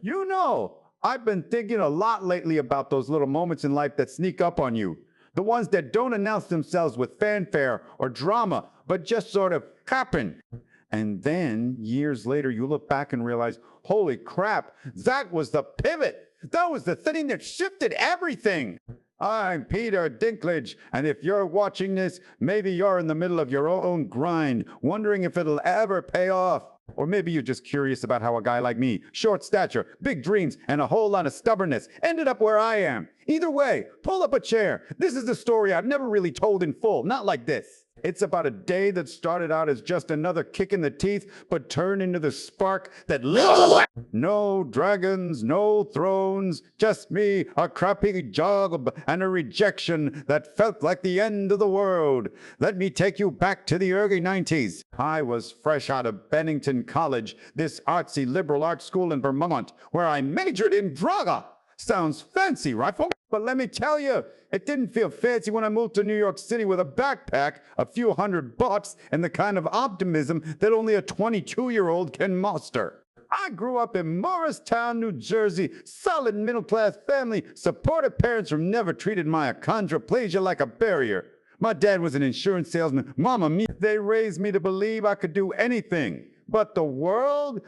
You know, I've been thinking a lot lately about those little moments in life that sneak up on you. The ones that don't announce themselves with fanfare or drama, but just sort of happen. And then, years later, you look back and realize, holy crap, that was the pivot. That was the thing that shifted everything. I'm Peter Dinklage, and if you're watching this, maybe you're in the middle of your own grind, wondering if it'll ever pay off. Or maybe you're just curious about how a guy like me, short stature, big dreams, and a whole lot of stubbornness, ended up where I am. Either way, pull up a chair. This is a story I've never really told in full, not like this. It's about a day that started out as just another kick in the teeth, but turned into the spark that lit. No dragons, no thrones, just me, a crappy job, and a rejection that felt like the end of the world. Let me take you back to the early 90s. I was fresh out of Bennington College, this artsy liberal arts school in Vermont, where I majored in drama. Sounds fancy, right, folks? But let me tell you, it didn't feel fancy when I moved to New York City with a backpack, a few $100, and the kind of optimism that only a 22-year-old can muster. I grew up in Morristown, New Jersey, solid middle-class family, supportive parents who never treated my achondroplasia like a barrier. My dad was an insurance salesman. Mama mia, they raised me to believe I could do anything. But the world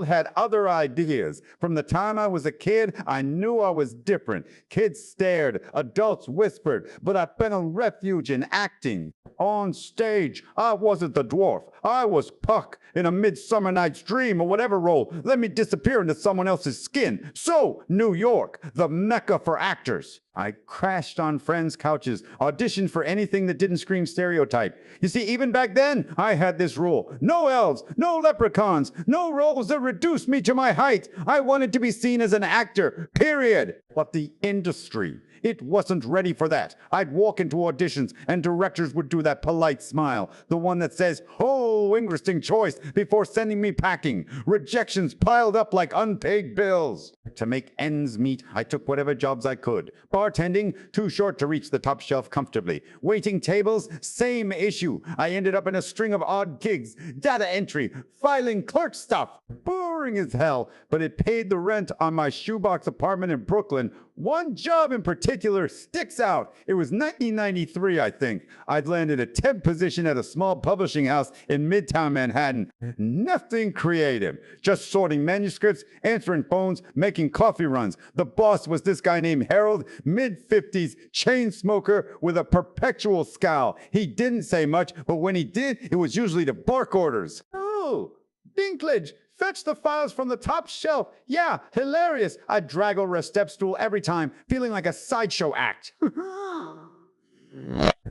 had other ideas. From the time I was a kid, I knew I was different. Kids stared, adults whispered, but I found a refuge in acting. On stage, I wasn't the dwarf. I was Puck in A Midsummer Night's Dream or whatever role. Let me disappear into someone else's skin. So, New York, the mecca for actors. I crashed on friends' couches, auditioned for anything that didn't scream stereotype. You see, even back then, I had this rule. No elves, no leprechauns, no roles that reduced me to my height. I wanted to be seen as an actor, period. But the industry, it wasn't ready for that. I'd walk into auditions and directors would do that polite smile, the one that says, "Oh, interesting choice," before sending me packing. Rejections piled up like unpaid bills. To make ends meet, I took whatever jobs I could. Bartending, too short to reach the top shelf comfortably. Waiting tables, same issue. I ended up in a string of odd gigs. Data entry, filing clerk stuff. Boring as hell, but it paid the rent on my shoebox apartment in Brooklyn. One job in particular sticks out. It was 1993, I think. I'd landed a temp position at a small publishing house in Midtown Manhattan. Nothing creative. Just sorting manuscripts, answering phones, making coffee runs. The boss was this guy named Harold, mid-50s, chain smoker with a perpetual scowl. He didn't say much, but when he did, it was usually to bark orders. "Oh, Dinklage, fetch the files from the top shelf." "Yeah, hilarious." I'd drag over a step stool every time, feeling like a sideshow act.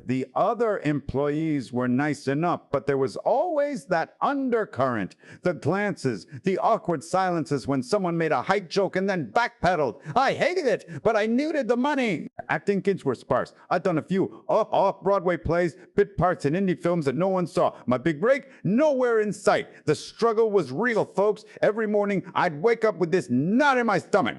The other employees were nice enough, but there was always that undercurrent. The glances, the awkward silences when someone made a height joke and then backpedaled. I hated it, but I needed the money. Acting gigs were sparse. I'd done a few off-Broadway plays, bit parts in indie films that no one saw. My big break? Nowhere in sight. The struggle was real, folks. Every morning, I'd wake up with this knot in my stomach.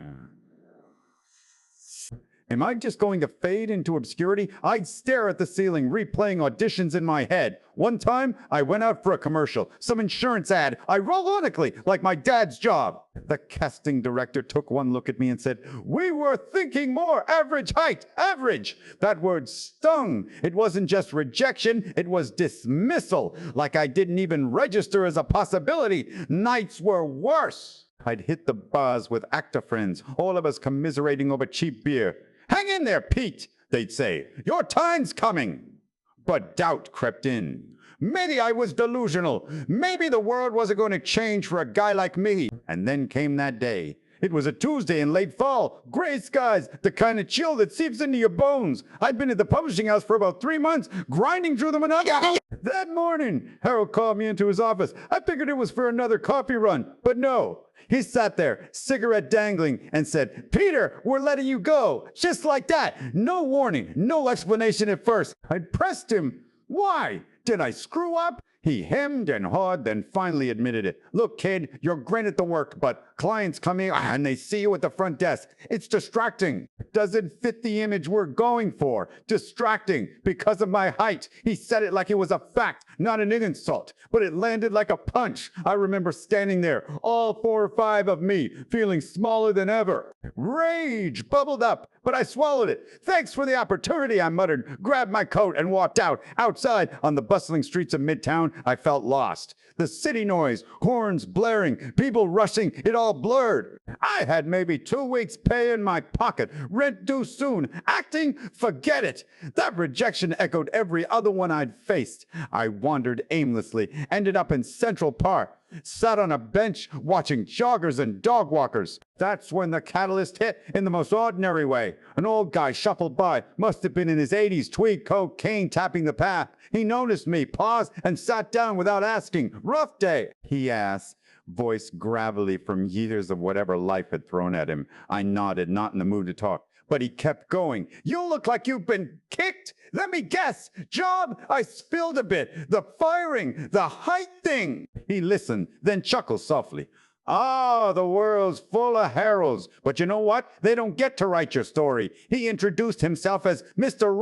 Am I just going to fade into obscurity? I'd stare at the ceiling, replaying auditions in my head. One time, I went out for a commercial, some insurance ad, ironically, like my dad's job. The casting director took one look at me and said, "We were thinking more average height, average." That word stung. It wasn't just rejection, it was dismissal, like I didn't even register as a possibility. Nights were worse. I'd hit the bars with actor friends, all of us commiserating over cheap beer. "Hang in there, Pete," they'd say. "Your time's coming." But doubt crept in. Maybe I was delusional. Maybe the world wasn't going to change for a guy like me. And then came that day. It was a Tuesday in late fall. Gray skies, the kind of chill that seeps into your bones. I'd been at the publishing house for about 3 months, grinding through the monotony. That morning, Harold called me into his office. I figured it was for another coffee run, but no. He sat there, cigarette dangling, and said, "Peter, we're letting you go." Just like that. No warning, no explanation at first. I pressed him. Why? Did I screw up? He hemmed and hawed, then finally admitted it. Look, kid, you're great at the work, but clients come in and they see you at the front desk. It's distracting. Doesn't fit the image we're going for. Distracting because of my height. He said it like it was a fact, not an insult, but it landed like a punch. I remember standing there, all 4 or 5 of me, feeling smaller than ever. Rage bubbled up, but I swallowed it. Thanks for the opportunity, I muttered, grabbed my coat and walked out. Outside, on the bustling streets of Midtown, I felt lost. The city noise, horns blaring, people rushing, it all blurred. I had maybe 2 weeks' pay in my pocket, rent due soon, acting, forget it. That rejection echoed every other one I'd faced. I wandered aimlessly, ended up in Central Park, sat on a bench watching joggers and dog walkers. That's when the catalyst hit in the most ordinary way. An old guy shuffled by, must have been in his 80s, tweed coat, cane tapping the path. He noticed me, paused, and sat down without asking. Rough day, he asked, voice gravelly from years of whatever life had thrown at him. I nodded, not in the mood to talk. But he kept going. You look like you've been kicked. Let me guess. Job? I spilled a bit. The firing, the height thing. He listened, then chuckled softly. Ah, the world's full of heralds. But you know what? They don't get to write your story. He introduced himself as Mr.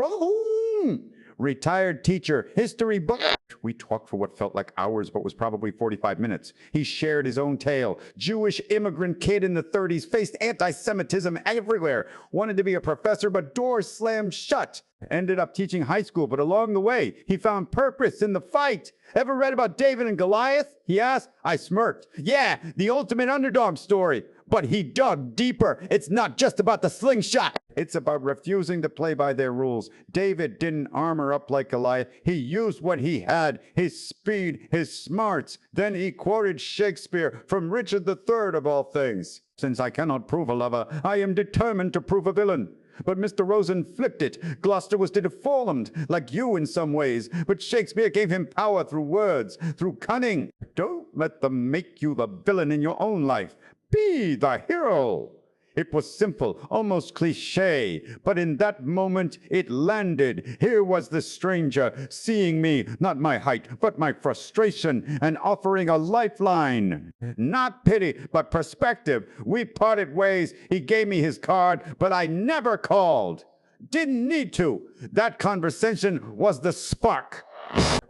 Retired teacher, history book. We talked for what felt like hours, but was probably 45 minutes. He shared his own tale. Jewish immigrant kid in the 30s, faced anti-Semitism everywhere. Wanted to be a professor, but doors slammed shut. Ended up teaching high school, but along the way, he found purpose in the fight. Ever read about David and Goliath? He asked. I smirked. Yeah, the ultimate underdog story. But he dug deeper. It's not just about the slingshot. It's about refusing to play by their rules. David didn't armor up like Goliath. He used what he had, his speed, his smarts. Then he quoted Shakespeare from Richard III of all things. Since I cannot prove a lover, I am determined to prove a villain. But Mr. Rosen flipped it. Gloucester was deformed, like you in some ways. But Shakespeare gave him power through words, through cunning. Don't let them make you the villain in your own life. Be the hero. It was simple, almost cliche, but in that moment it landed. Here was the stranger, seeing me, not my height, but my frustration, and offering a lifeline. Not pity, but perspective. We parted ways. He gave me his card, but I never called. Didn't need to. That conversation was the spark.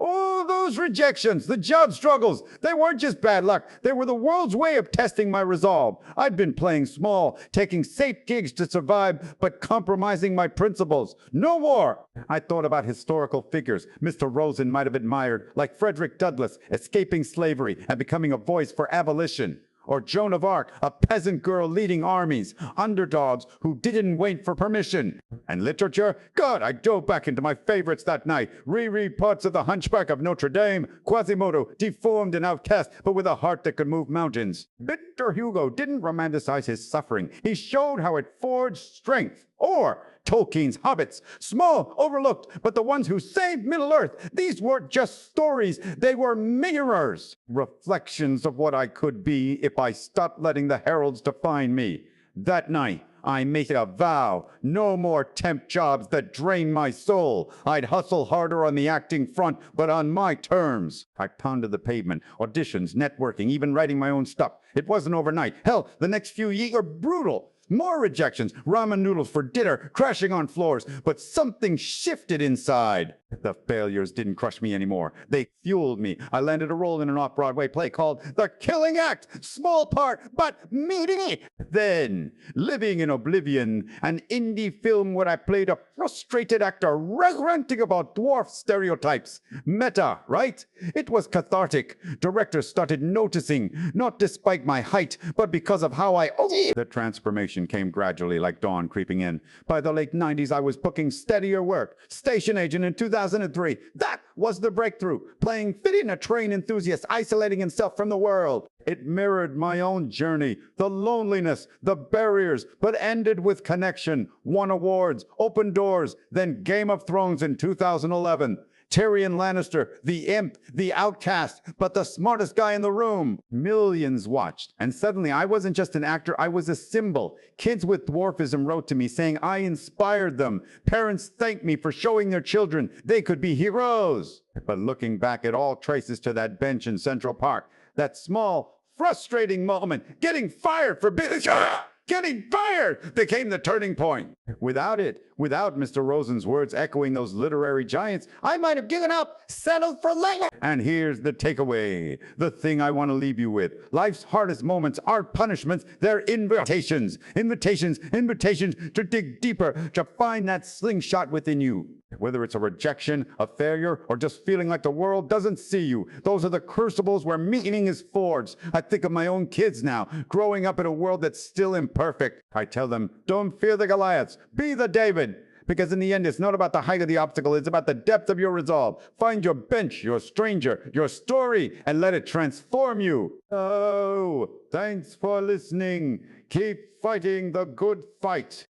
Oh, those rejections, the job struggles, they weren't just bad luck. They were the world's way of testing my resolve. I'd been playing small, taking safe gigs to survive, but compromising my principles. No war. I thought about historical figures Mr. Rosen might have admired, like Frederick Douglass, escaping slavery and becoming a voice for abolition. Or Joan of Arc, a peasant girl leading armies, underdogs who didn't wait for permission. And literature? God, I dove back into my favorites that night. Reread parts of The Hunchback of Notre Dame, Quasimodo, deformed and outcast, but with a heart that could move mountains. Victor Hugo didn't romanticize his suffering. He showed how it forged strength. Or Tolkien's hobbits, small, overlooked, but the ones who saved Middle-earth. These weren't just stories, they were mirrors, reflections of what I could be if I stopped letting the heralds define me. That night, I made a vow, no more temp jobs that drain my soul. I'd hustle harder on the acting front, but on my terms. I pounded the pavement, auditions, networking, even writing my own stuff. It wasn't overnight. Hell, the next few years are brutal. More rejections, ramen noodles for dinner, crashing on floors, but something shifted inside. The failures didn't crush me anymore. They fueled me. I landed a role in an off-Broadway play called The Killing Act. Small part, but meaty. Then, Living in Oblivion, an indie film where I played a frustrated actor ranting about dwarf stereotypes. Meta, right? It was cathartic. Directors started noticing, not despite my height, but because of how I... The transformation came gradually, like dawn creeping in. By the late 90s, I was booking steadier work. Station agent in 2003. That was the breakthrough. Playing fit in a train enthusiast, isolating himself from the world. It mirrored my own journey, the loneliness, the barriers, but ended with connection. Won awards, opened doors, then Game of Thrones in 2011. Tyrion Lannister, the imp, the outcast, but the smartest guy in the room. Millions watched, and suddenly I wasn't just an actor, I was a symbol. Kids with dwarfism wrote to me saying I inspired them. Parents thanked me for showing their children they could be heroes. But looking back, it all traces to that bench in Central Park. That small, frustrating moment, getting fired for being... Getting fired became the turning point. Without Mr. Rosen's words echoing those literary giants, I might have given up, settled for less. And here's the takeaway, the thing I want to leave you with. Life's hardest moments aren't punishments, they're invitations. Invitations to dig deeper, to find that slingshot within you. Whether it's a rejection, a failure, or just feeling like the world doesn't see you, those are the crucibles where meaning is forged. I think of my own kids now, growing up in a world that's still imperfect. I tell them, don't fear the Goliaths, be the David. Because in the end, it's not about the height of the obstacle, it's about the depth of your resolve. Find your bench, your stranger, your story, and let it transform you. Oh, thanks for listening. Keep fighting the good fight.